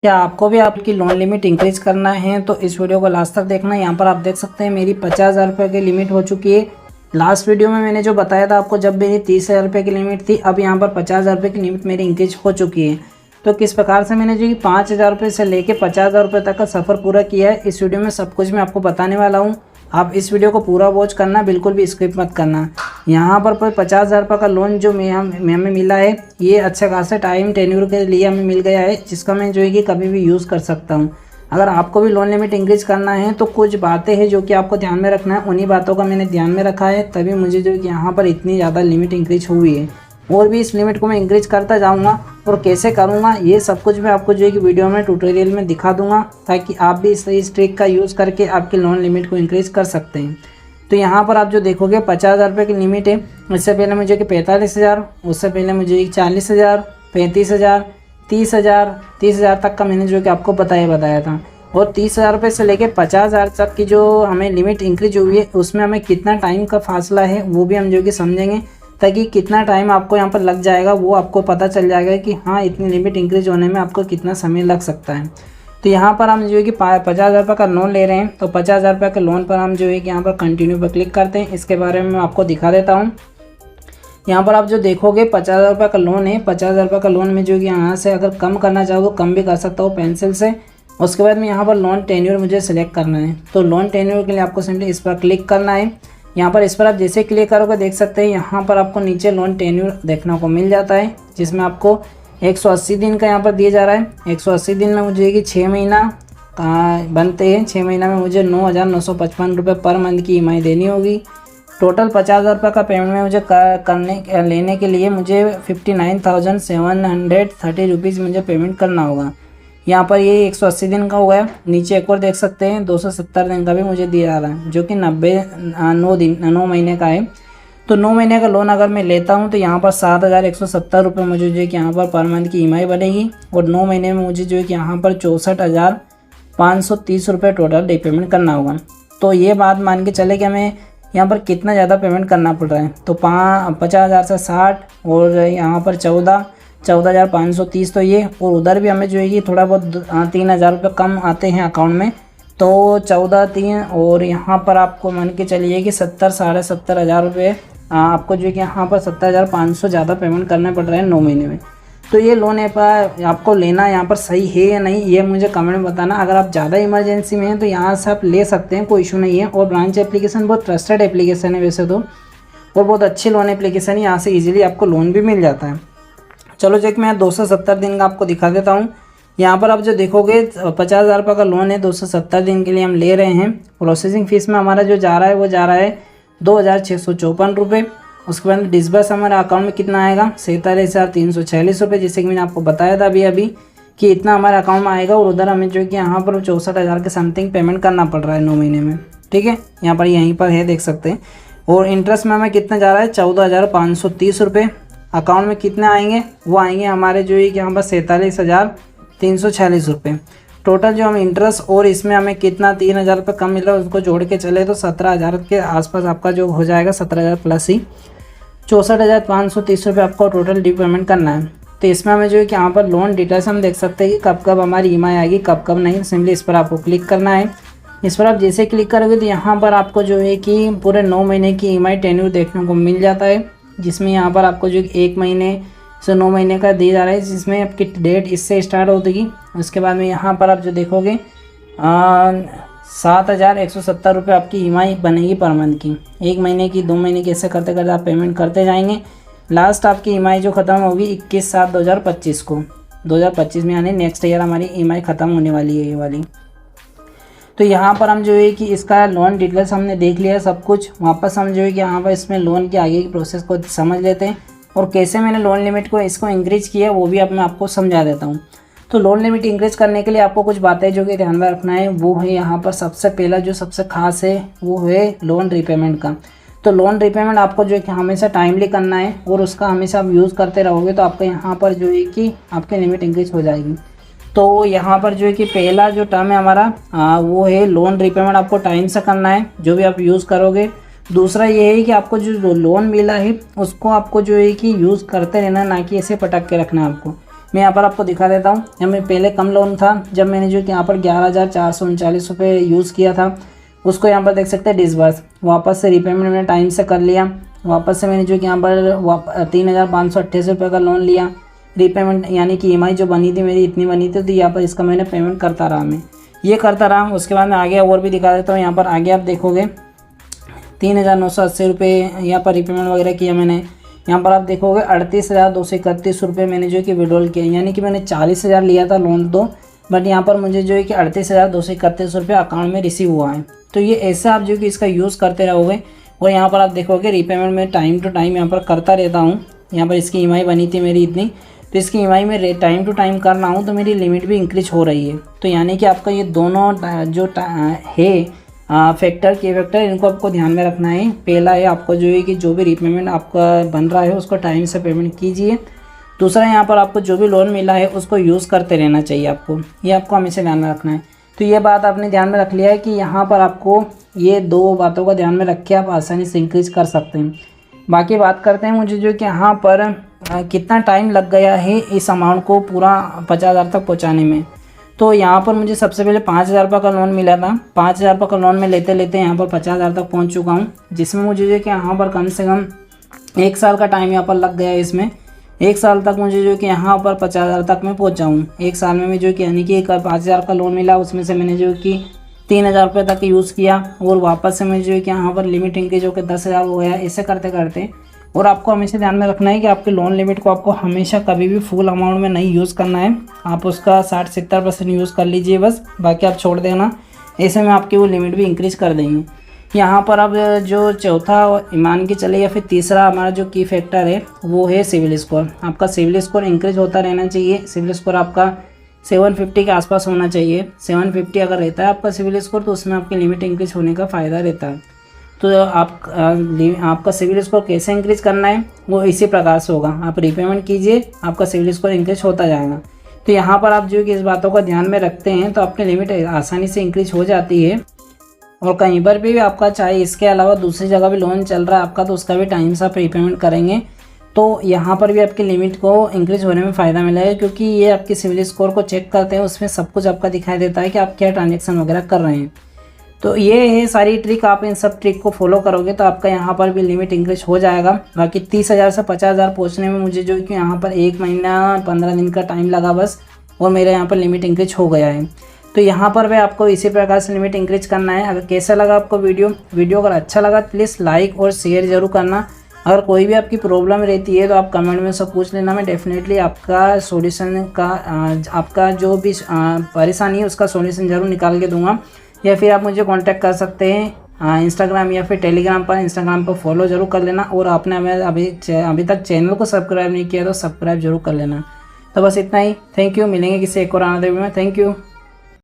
क्या आपको भी आपकी लोन लिमिट इंक्रीज करना है तो इस वीडियो को लास्ट तक देखना। यहाँ पर आप देख सकते हैं मेरी 50,000 रुपये की लिमिट हो चुकी है। लास्ट वीडियो में मैंने जो बताया था आपको, जब मेरी 30,000 रुपये की लिमिट थी, अब यहाँ पर 50,000 रुपये की लिमिट मेरी इंक्रीज हो चुकी है। तो किस प्रकार से मैंने जो कि 5,000 रुपये से लेकर 50,000 रुपये तक का सफ़र पूरा किया है, इस वीडियो में सब कुछ मैं आपको बताने वाला हूँ। आप इस वीडियो को पूरा वॉच करना, बिल्कुल भी स्किप मत करना। यहाँ पर 50,000 रुपये का लोन जो हमें मिला है, ये अच्छा खासा टाइम टेन्योर के लिए हमें मिल गया है, जिसका मैं जो है कि कभी भी यूज़ कर सकता हूँ। अगर आपको भी लोन लिमिट इंक्रीज करना है तो कुछ बातें हैं जो कि आपको ध्यान में रखना है। उन्हीं बातों का मैंने ध्यान में रखा है, तभी मुझे जो है कि यहाँ पर इतनी ज़्यादा लिमिट इंक्रीज हुई है। और भी इस लिमिट को मैं इंक्रीज करता जाऊँगा, और कैसे करूँगा ये सब कुछ मैं आपको जो है कि वीडियो में ट्यूटोरियल में दिखा दूँगा, ताकि आप भी इस ट्रिक का यूज़ करके आपकी लोन लिमिट को इंक्रीज कर सकते हैं। तो यहाँ पर आप जो देखोगे 50,000 रुपये की लिमिट है। इससे पहले मुझे कि 45,000, उससे पहले मुझे 40,000, 35,000, 30,000 तक का मैंने जो कि आपको बताया था। और 30,000 रुपये से लेकर 50,000 तक की जो हमें लिमिट इंक्रीज हुई है, उसमें हमें कितना टाइम का फासला है वो भी हम जो कि समझेंगे, ताकि कितना टाइम आपको यहाँ पर लग जाएगा वो आपको पता चल जाएगा कि हाँ, इतनी लिमिट इंक्रीज होने में आपको कितना समय लग सकता है। तो यहाँ पर हम जो है कि 50,000 रुपये का लोन ले रहे हैं, तो 50,000 रुपये के लोन पर हम जो है कि यहाँ पर कंटिन्यू पर क्लिक करते हैं। इसके बारे में मैं आपको दिखा देता हूँ। यहाँ पर आप जो देखोगे 50,000 रुपये का लोन है। 50,000 रुपये का लोन में जो कि यहाँ से अगर कम करना चाहो तो कम भी कर सकता हूँ पेंसिल से। उसके बाद में यहाँ पर लोन टेन्योर मुझे सिलेक्ट करना है। तो लोन टेन्योर के लिए आपको सिंपली इस पर क्लिक करना है। यहाँ पर इस पर आप जैसे क्लिक करोगे देख सकते हैं यहाँ पर आपको नीचे लोन टेन्योर देखने को मिल जाता है, जिसमें आपको 180 दिन का यहाँ पर दिया जा रहा है। 180 दिन में मुझे कि 6 महीना बनते हैं। 6 महीना में मुझे 9,955 रुपये पर मंथ की EMI देनी होगी। टोटल 50,000 रुपये का पेमेंट में मुझे लेने के लिए मुझे 59,730 रुपीज़ मुझे पेमेंट करना होगा। यहाँ पर ये 180 दिन का हो गया। नीचे एक और देख सकते हैं 270 दिन का भी मुझे दिया जा रहा है, जो कि 9 महीने का है। तो 9 महीने का लोन अगर मैं लेता हूँ तो यहाँ पर 7,170 रुपये मुझे जो है कि यहाँ पर मंथ की EMI बनेगी। और 9 महीने में मुझे जो है कि यहाँ पर 64,530 रुपये टोटल पेमेंट करना होगा। तो ये बात मान के चले कि हमें यहाँ पर कितना ज़्यादा पेमेंट करना पड़ रहा है। तो 50,000 से 60 और यहाँ पर 14,530 तो ये, और उधर भी हमें जो है कि थोड़ा बहुत 3,000 रुपये कम आते हैं अकाउंट में, तो 14,300 और यहाँ पर आपको मान के चलिए कि 70,000 रुपये आपको जो है कि यहाँ पर 70,500 ज़्यादा पेमेंट करने पड़ रहे हैं 9 महीने में। तो ये लोन ऐप आपको लेना यहाँ पर सही है या नहीं, ये मुझे कमेंट में बताना। अगर आप ज़्यादा इमरजेंसी में हैं तो यहाँ से आप ले सकते हैं, कोई इशू नहीं है। और ब्रांच एप्लीकेशन बहुत ट्रस्टेड एप्लीकेशन है वैसे तो, और बहुत अच्छी लोन एप्लीकेशन है। यहाँ से ईजिली आपको लोन भी मिल जाता है। चलो जो कि मैं 270 दिन का आपको दिखा देता हूँ। यहाँ पर आप जो देखोगे 50,000 रुपये का लोन है, 270 दिन के लिए हम ले रहे हैं। प्रोसेसिंग फ़ीस में हमारा जो जा रहा है वो जा रहा है 2,654 रुपये। उसके बाद डिस्बर्स हमारे अकाउंट में कितना आएगा 47,346 रुपये, जैसे कि मैंने आपको बताया था अभी कि इतना हमारे अकाउंट में आएगा। और उधर हमें जो कि यहाँ पर 64,000 के समथिंग पेमेंट करना पड़ रहा है 9 महीने में। ठीक है, यहाँ पर यहीं पर है देख सकते हैं। और इंटरेस्ट में हमें कितना जा रहा है 14,530 रुपये। अकाउंट में कितने आएंगे, वो आएंगे हमारे जो है कि यहाँ पर 47,346 रुपये। टोटल जो हम इंटरेस्ट और इसमें हमें कितना 3,000 रुपये कम मिल रहा है, उसको जोड़ के चले तो 17,000 के आसपास आपका जो हो जाएगा, 17,000 प्लस ही 64,530 रुपये आपको टोटल ड्यू पेमेंट करना है। तो इसमें हमें जो है कि यहाँ पर लोन डिटेल्स हम देख सकते हैं कि कब कब हमारी EMI आएगी, कब कब नहीं। सिंपली इस पर आपको क्लिक करना है। इस पर आप जैसे क्लिक करोगे तो यहाँ पर आपको जो है कि पूरे 9 महीने की EMI टेन्योर देखने को मिल जाता है, जिसमें यहाँ पर आपको जो 1 महीने से 9 महीने का दिया जा रहा है, जिसमें आपकी डेट इससे स्टार्ट होगी। उसके बाद में यहाँ पर आप जो देखोगे 7,170 रुपये आपकी EMI बनेगी पर मंथ की। 1 महीने की, 2 महीने की, ऐसे करते करते आप पेमेंट करते जाएंगे। लास्ट आपकी EMI जो ख़त्म होगी 21/7/2025 को, 2025 में, यानी नेक्स्ट ईयर हमारी EMI ख़त्म होने वाली है ये वाली। तो यहाँ पर हम जो है कि इसका लोन डिटेल्स हमने देख लिया सब कुछ। वापस हम जो है कि यहाँ पर इसमें लोन की आगे की प्रोसेस को समझ लेते हैं, और कैसे मैंने लोन लिमिट को इसको इंक्रीज किया वो भी अब मैं आपको समझा देता हूँ। तो लोन लिमिट इंक्रीज करने के लिए आपको कुछ बातें जो कि ध्यान में रखना है, वो है यहाँ पर सबसे पहला जो सबसे खास है वो है लोन रिपेमेंट का। तो लोन रिपेमेंट आपको जो है कि हमेशा टाइमली करना है, और उसका हमेशा आप यूज़ करते रहोगे तो आपका यहाँ पर जो है कि आपकी लिमिट इंक्रीज हो जाएगी। तो यहाँ पर जो है कि पहला जो टर्म है हमारा वो है लोन रिपेमेंट आपको टाइम से करना है, जो भी आप यूज़ करोगे। दूसरा ये है कि आपको जो लोन मिला है उसको आपको जो है कि यूज़ करते रहना, ना कि ऐसे पटक के रखना है आपको। मैं यहाँ पर आपको दिखा देता हूँ। यहाँ में पहले कम लोन था, जब मैंने जो कि यहाँ पर 11,439 रुपये यूज़ किया था, उसको यहाँ पर देख सकते हैं डिसबर्स, वापस से रीपेमेंट मैंने टाइम से कर लिया। वापस से मैंने जो कि यहाँ पर 3,588 रुपये का लोन लिया रीपेमेंट, यानी कि EMI जो बनी थी मेरी इतनी बनी थी, तो यहाँ पर इसका मैंने पेमेंट करता रहा, मैं ये करता रहा। उसके बाद मैं आगे और भी दिखा देता हूँ। यहाँ पर आगे आप देखोगे 3,980 रुपये यहाँ पर रीपेमेंट वगैरह किया मैंने। यहाँ पर आप देखोगे 38,231 रुपये मैंने जो कि विड्रॉल किया, यानी कि मैंने 40,000 लिया था लोन तो, बट यहाँ पर मुझे जो है कि 38,231 रुपये अकाउंट में रिसीव हुआ है। तो ये ऐसा आप जो कि इसका यूज़ करते रहोगे। और यहाँ पर आप देखोगे रीपेमेंट में टाइम टू टाइम यहाँ पर करता रहता हूँ। यहाँ पर इसकी EMI बनी थी मेरी इतनी, तो इसकी EMI में टाइम टू टाइम कर रहा हूँ, तो मेरी लिमिट भी इंक्रीज हो रही है। तो यानी कि आपका ये दोनों जो है फैक्टर के फैक्टर, इनको आपको ध्यान में रखना है। पहला है आपको जो है कि जो भी रीपेमेंट आपका बन रहा है उसको टाइम से पेमेंट कीजिए। दूसरा यहाँ पर आपको जो भी लोन मिला है उसको यूज़ करते रहना चाहिए आपको, ये आपको हमेशा ध्यान में रखना है। तो ये बात आपने ध्यान में रख लिया है कि यहाँ पर आपको ये दो बातों का ध्यान में रख के आप आसानी से इंक्रीज कर सकते हैं। बाकी बात करते हैं मुझे जो कि यहाँ पर कितना टाइम लग गया है इस अमाउंट को पूरा 50,000 तक पहुँचाने में। तो यहाँ पर मुझे सबसे पहले 5,000 रुपये का लोन मिला था। 5,000 रुपये का लोन में लेते लेते यहाँ पर 50,000 तक पहुँच चुका हूँ, जिसमें मुझे जो कि यहाँ पर कम से कम 1 साल का टाइम यहाँ पर लग गया है। इसमें 1 साल तक मुझे जो कि यहाँ पर 50,000 तक मैं पहुँचा हूँ। 1 साल में जो कि यानी कि 5,000 का लोन मिला, उसमें से मैंने जो कि 3,000 रुपये तक यूज़ किया, और वापस से मुझे जो कि यहाँ पर लिमिट इंक्रीज जो कि 10,000 हो गया, ऐसे करते करते। और आपको हमेशा ध्यान में रखना है कि आपके लोन लिमिट को आपको हमेशा कभी भी फुल अमाउंट में नहीं यूज़ करना है। आप उसका 60-70% यूज़ कर लीजिए बस, बाकी आप छोड़ देना। ऐसे में आपकी वो लिमिट भी इंक्रीज़ कर देंगे। यहाँ पर अब जो चौथा मान के चले या फिर तीसरा हमारा जो की फैक्टर है वो है सिविल स्कोर। आपका सिविल स्कोर इंक्रीज होता रहना चाहिए। सिविल स्कोर आपका 750 के आसपास होना चाहिए। 750 अगर रहता है आपका सिविल स्कोर, तो उसमें आपकी लिमिट इंक्रीज होने का फ़ायदा रहता है। तो आपका सिविल स्कोर कैसे इंक्रीज करना है वो इसी प्रकार से होगा। आप रीपेमेंट कीजिए, आपका सिविल स्कोर इंक्रीज होता जाएगा। तो यहाँ पर आप जो कि इस बातों का ध्यान में रखते हैं तो आपकी लिमिट आसानी से इंक्रीज हो जाती है। और कहीं पर भी आपका चाहे इसके अलावा दूसरी जगह भी लोन चल रहा है आपका, तो उसका भी टाइम से आप रीपेमेंट करेंगे तो यहाँ पर भी आपकी लिमिट को इंक्रीज होने में फ़ायदा मिलेगा, क्योंकि ये आपके सिविल स्कोर को चेक करते हैं, उसमें सब कुछ आपका दिखाई देता है कि आप क्या ट्रांजेक्शन वगैरह कर रहे हैं। तो ये है सारी ट्रिक। आप इन सब ट्रिक को फॉलो करोगे तो आपका यहाँ पर भी लिमिट इंक्रीज हो जाएगा। बाकी 30,000 से 50,000 पहुँचने में मुझे जो कि यहाँ पर 1 महीना 15 दिन का टाइम लगा बस, और मेरे यहाँ पर लिमिट इंक्रीज हो गया है। तो यहाँ पर भी आपको इसी प्रकार से लिमिट इंक्रीज करना है। अगर कैसा लगा आपको वीडियो अगर अच्छा लगा तो प्लीज़ लाइक और शेयर ज़रूर करना। अगर कोई भी आपकी प्रॉब्लम रहती है तो आप कमेंट में सब पूछ लेना, मैं डेफिनेटली आपका सॉल्यूशन का आपका जो भी परेशानी है उसका सॉल्यूशन ज़रूर निकाल के दूंगा। या फिर आप मुझे कांटेक्ट कर सकते हैं इंस्टाग्राम या फिर टेलीग्राम पर। इंस्टाग्राम पर फॉलो ज़रूर कर लेना, और आपने हमें अभी तक चैनल को सब्सक्राइब नहीं किया तो सब्सक्राइब जरूर कर लेना। तो बस इतना ही। Thank you. मिलेंगे किसी एक और आने में। Thank you.